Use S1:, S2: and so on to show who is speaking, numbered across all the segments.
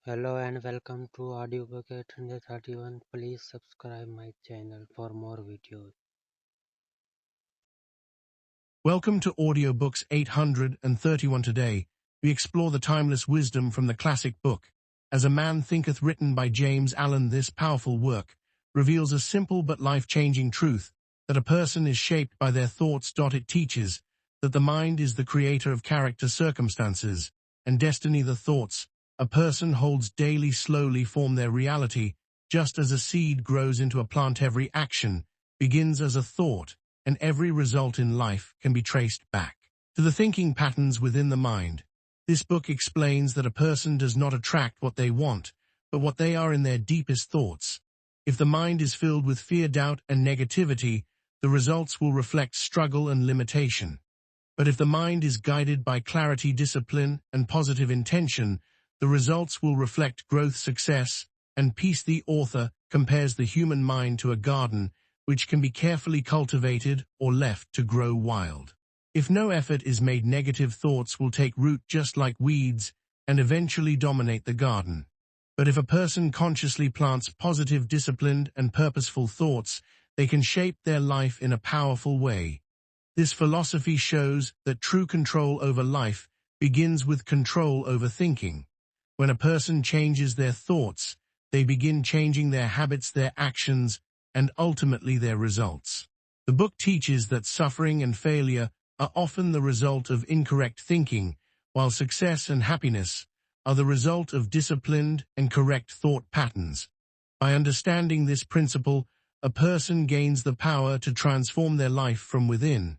S1: Hello and welcome to Audiobook 831. Please subscribe my channel for more videos.
S2: Welcome to Audiobooks 831. Today, we explore the timeless wisdom from the classic book. As a Man Thinketh, written by James Allen, this powerful work reveals a simple but life-changing truth, that a person is shaped by their thoughts. It teaches that the mind is the creator of character, circumstances, and destiny. The thoughts a person holds daily slowly form their reality. Just as a seed grows into a plant, every action begins as a thought, and every result in life can be traced back to the thinking patterns within the mind. This book explains that a person does not attract what they want, but what they are in their deepest thoughts. If the mind is filled with fear, doubt, and negativity, the results will reflect struggle and limitation. But if the mind is guided by clarity, discipline, and positive intention, the results will reflect growth, success, and peace. The author compares the human mind to a garden, which can be carefully cultivated or left to grow wild. If no effort is made, negative thoughts will take root just like weeds and eventually dominate the garden. But if a person consciously plants positive, disciplined, and purposeful thoughts, they can shape their life in a powerful way. This philosophy shows that true control over life begins with control over thinking. When a person changes their thoughts, they begin changing their habits, their actions, and ultimately their results. The book teaches that suffering and failure are often the result of incorrect thinking, while success and happiness are the result of disciplined and correct thought patterns. By understanding this principle, a person gains the power to transform their life from within.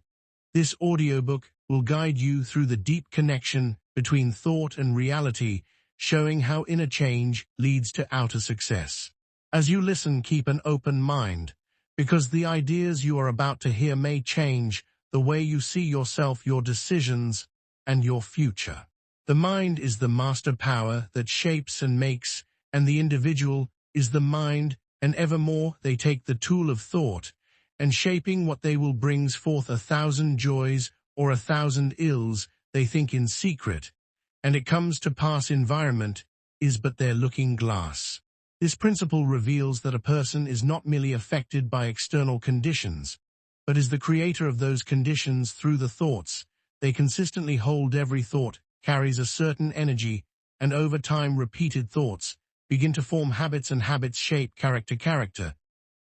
S2: This audiobook will guide you through the deep connection between thought and reality, showing how inner change leads to outer success. As you listen, keep an open mind, because the ideas you are about to hear may change the way you see yourself, your decisions, and your future. The mind is the master power that shapes and makes, and the individual is the mind, and evermore they take the tool of thought, and shaping what they will brings forth 1,000 joys or 1,000 ills. They think in secret, and it comes to pass. Environment is but their looking glass. This principle reveals that a person is not merely affected by external conditions, but is the creator of those conditions through the thoughts they consistently hold. Every thought carries a certain energy, and over time repeated thoughts begin to form habits, and habits shape character. Character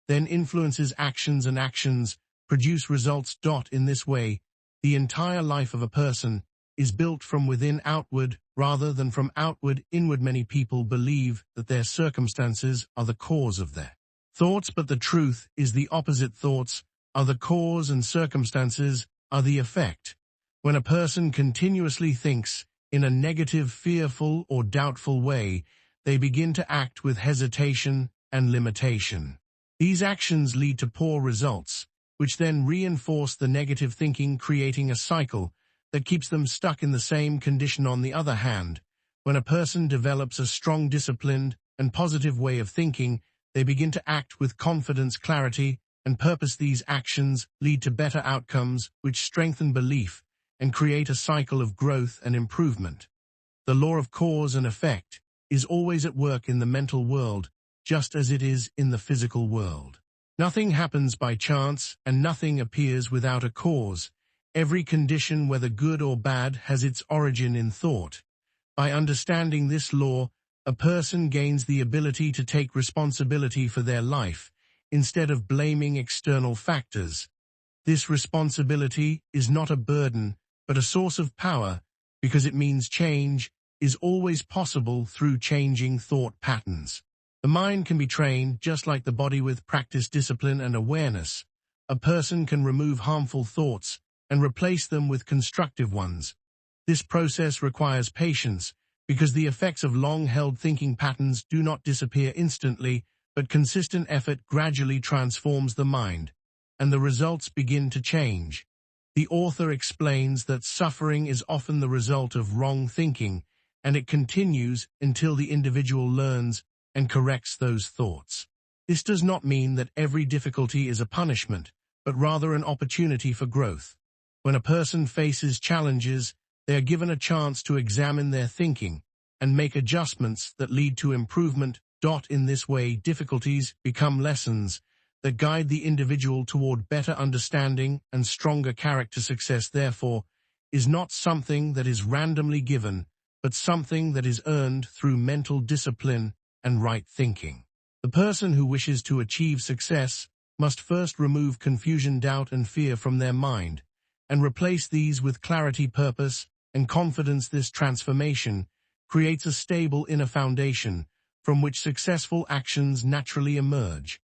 S2: then influences actions, and actions produce results. In this way, the entire life of a person is built from within outward rather than from outward inward. Many people believe that their circumstances are the cause of their thoughts, but the truth is the opposite. Thoughts are the cause and circumstances are the effect. When a person continuously thinks in a negative, fearful, or doubtful way, they begin to act with hesitation and limitation. These actions lead to poor results, which then reinforce the negative thinking, creating a cycle that keeps them stuck in the same condition. On the other hand, when a person develops a strong, disciplined, and positive way of thinking, they begin to act with confidence, clarity, and purpose. These actions lead to better outcomes, which strengthen belief and create a cycle of growth and improvement. The law of cause and effect is always at work in the mental world, just as it is in the physical world. Nothing happens by chance, and nothing appears without a cause. Every condition, whether good or bad, has its origin in thought. By understanding this law, a person gains the ability to take responsibility for their life, instead of blaming external factors. This responsibility is not a burden, but a source of power, because it means change is always possible through changing thought patterns. The mind can be trained just like the body. With practice, discipline, and awareness, a person can remove harmful thoughts and replace them with constructive ones. This process requires patience, because the effects of long-held thinking patterns do not disappear instantly, but consistent effort gradually transforms the mind, and the results begin to change. The author explains that suffering is often the result of wrong thinking, and it continues until the individual learns and corrects those thoughts. This does not mean that every difficulty is a punishment, but rather an opportunity for growth. When a person faces challenges, they are given a chance to examine their thinking, and make adjustments that lead to improvement. In this way, difficulties become lessons that guide the individual toward better understanding and stronger character. Success, therefore, is not something that is randomly given, but something that is earned through mental discipline and right thinking. The person who wishes to achieve success must first remove confusion, doubt, and fear from their mind, and replace these with clarity, purpose, and confidence. This transformation creates a stable inner foundation from which successful actions naturally emerge.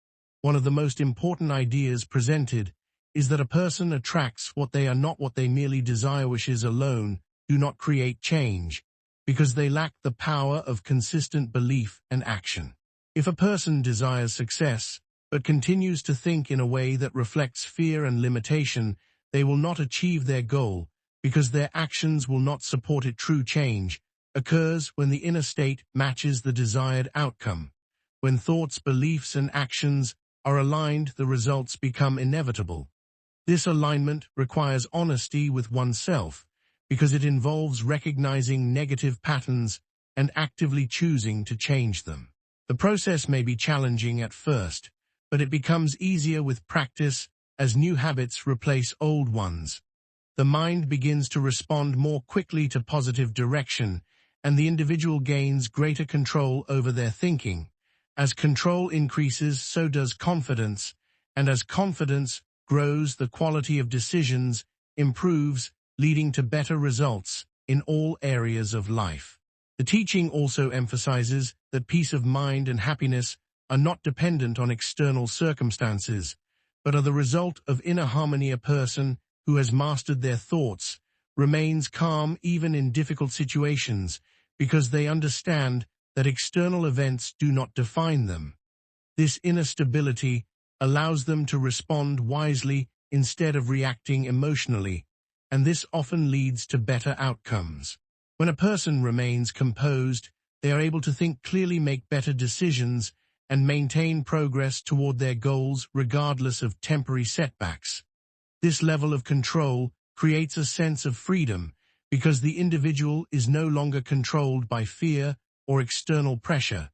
S2: One of the most important ideas presented is that a person attracts what they are, not what they merely desire. Wishes alone do not create change, because they lack the power of consistent belief and action. If a person desires success, but continues to think in a way that reflects fear and limitation, they will not achieve their goal, because their actions will not support it. True change occurs when the inner state matches the desired outcome. When thoughts, beliefs, and actions are aligned, the results become inevitable. This alignment requires honesty with oneself, because it involves recognizing negative patterns and actively choosing to change them. The process may be challenging at first, but it becomes easier with practice as new habits replace old ones. The mind begins to respond more quickly to positive direction, and the individual gains greater control over their thinking. As control increases, so does confidence, and as confidence grows, the quality of decisions improves, leading to better results in all areas of life. The teaching also emphasizes that peace of mind and happiness are not dependent on external circumstances, but are the result of inner harmony. A person who has mastered their thoughts remains calm even in difficult situations, because they understand that external events do not define them. This inner stability allows them to respond wisely instead of reacting emotionally, and this often leads to better outcomes. When a person remains composed, they are able to think clearly, make better decisions, and maintain progress toward their goals regardless of temporary setbacks. This level of control creates a sense of freedom, because the individual is no longer controlled by fear or external pressure.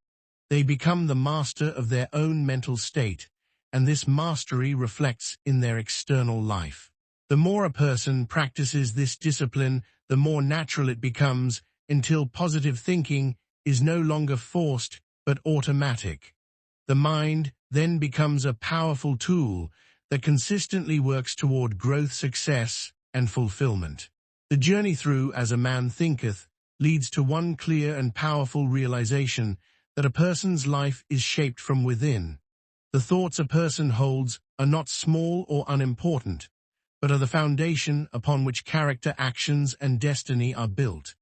S2: They become the master of their own mental state, and this mastery reflects in their external life. The more a person practices this discipline, the more natural it becomes, until positive thinking is no longer forced but automatic. The mind then becomes a powerful tool that consistently works toward growth, success, and fulfillment. The journey through As a Man Thinketh leads to one clear and powerful realization, that a person's life is shaped from within. The thoughts a person holds are not small or unimportant, but are the foundation upon which character, actions, and destiny are built.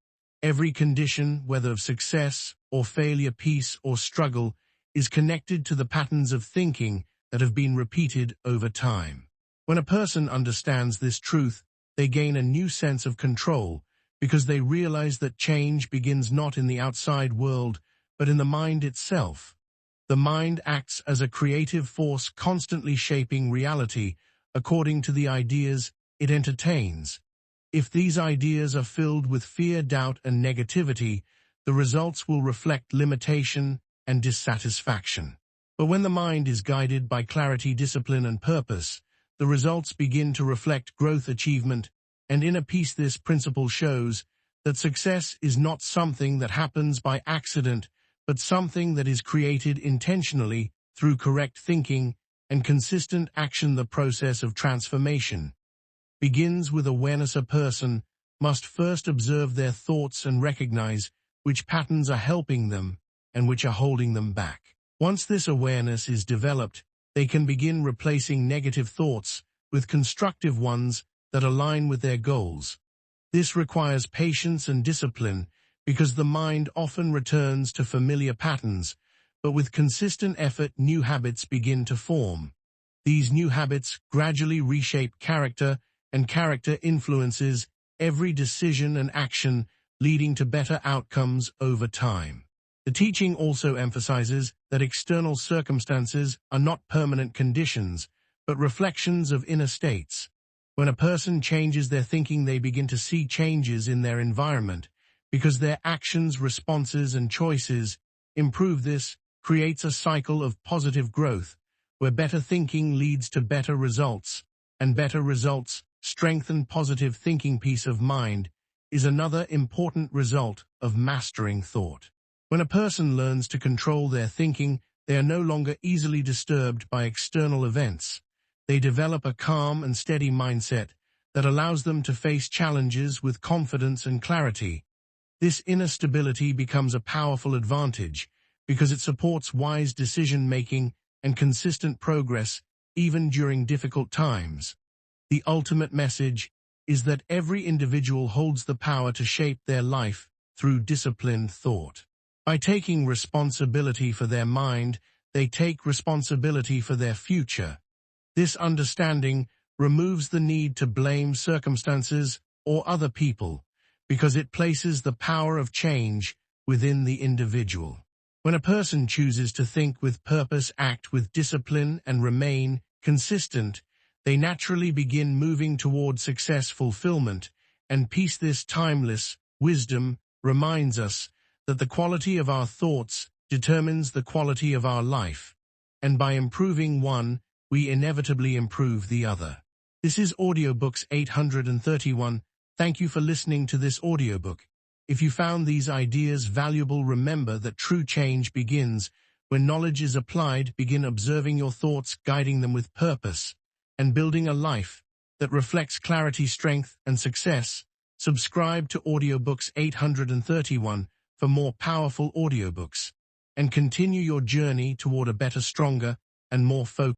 S2: Every condition, whether of success or failure, peace or struggle, is connected to the patterns of thinking that have been repeated over time. When a person understands this truth, they gain a new sense of control, because they realize that change begins not in the outside world, but in the mind itself. The mind acts as a creative force, constantly shaping reality according to the ideas it entertains. If these ideas are filled with fear, doubt, and negativity, the results will reflect limitation and dissatisfaction. But when the mind is guided by clarity, discipline, and purpose, the results begin to reflect growth, achievement, and inner peace. This principle shows that success is not something that happens by accident, but something that is created intentionally through correct thinking and consistent action. The process of transformation begins with awareness. A person must first observe their thoughts and recognize which patterns are helping them and which are holding them back. Once this awareness is developed, they can begin replacing negative thoughts with constructive ones that align with their goals. This requires patience and discipline, because the mind often returns to familiar patterns, but with consistent effort, new habits begin to form. These new habits gradually reshape character, and character influences every decision and action, leading to better outcomes over time. The teaching also emphasizes that external circumstances are not permanent conditions, but reflections of inner states. When a person changes their thinking, they begin to see changes in their environment, because their actions, responses, and choices improve. This creates a cycle of positive growth, where better thinking leads to better results, and better results strengthen positive thinking. Peace of mind is another important result of mastering thought. When a person learns to control their thinking, they are no longer easily disturbed by external events. They develop a calm and steady mindset that allows them to face challenges with confidence and clarity. This inner stability becomes a powerful advantage because it supports wise decision-making and consistent progress even during difficult times. The ultimate message is that every individual holds the power to shape their life through disciplined thought. By taking responsibility for their mind, they take responsibility for their future. This understanding removes the need to blame circumstances or other people, because it places the power of change within the individual. When a person chooses to think with purpose, act with discipline, and remain consistent, they naturally begin moving toward success, fulfillment, and peace. This timeless wisdom reminds us that the quality of our thoughts determines the quality of our life, and by improving one, we inevitably improve the other. This is Audiobooks 831. Thank you for listening to this audiobook. If you found these ideas valuable, remember that true change begins when knowledge is applied. Begin observing your thoughts, guiding them with purpose, and building a life that reflects clarity, strength, and success. Subscribe to Audiobooks 831 for more powerful audiobooks, and continue your journey toward a better, stronger, and more focused